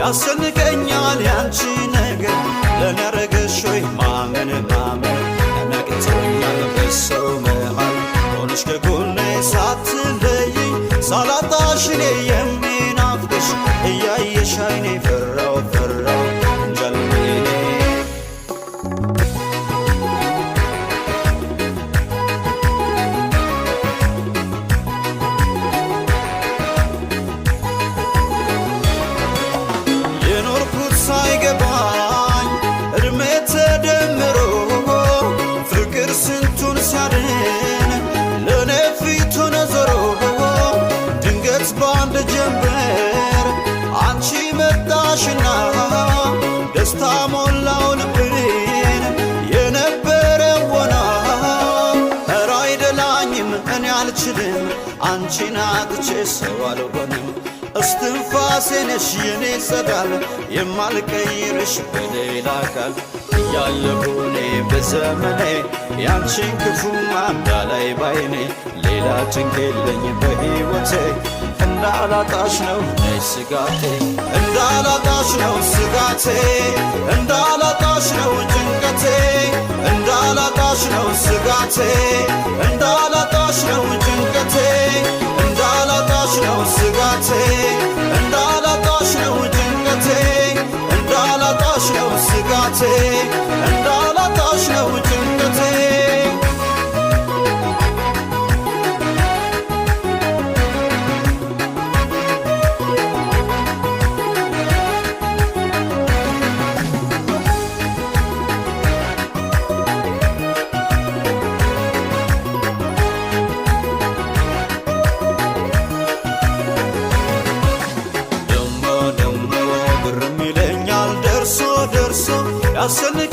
ያስጨንቀኛል ያንቺ ነገር ለኔ ያረገሽ ወይ ማመን ማመን ነቅቶኛል በሰው መሃል ሆነሽ ከጎኔ ሳትለይኝ ሳላጣሽ እኔ የሚናፍቅሽ እያየሽ አይኔ ፈራው ፈራው እንጃልኔ የኖርኩት ሳይገባኝ እድሜ ተደምሮ ፍቅር ስንቱን ሲያድን ለኔ ፊቱን ዞሮ ድንገት ባንድ ጀንበር አንቺ መጣሽና ደስታ ሞላው ልቤን የነበረው ሆና ኧረ አይደላኝም እኔ አልችልም አንቺን አጥቼ ሰው አልሆንም እስትንፋሴ ነሽ የኔ ጸዳል የማልቀይርሽ በሌላ አካል እያለሁ እኔ በዘመኔ ያንቺን ክፉ ማዳላይ ባይኔ ሌላ ጭንቅ የለኝ በሕይወቴ እንዳላጣሽ ነው ነይ ስጋቴ እንዳላጣሽ ነው ስጋቴ እንዳላጣሽ ነው ጭንቀቴ እንዳላጣሽ ነው ስጋቴ እንዳላጣሽ ነው ጭንቀቴ እንዳላጣሽ ነው ስጋቴ እንዳላጣሽ ነው ጭንቀቴ እንዳላጣሽ ነው ስጋቴ እንዳላጣሽ ነው ጭንቀቴ ያስጨንቀኛል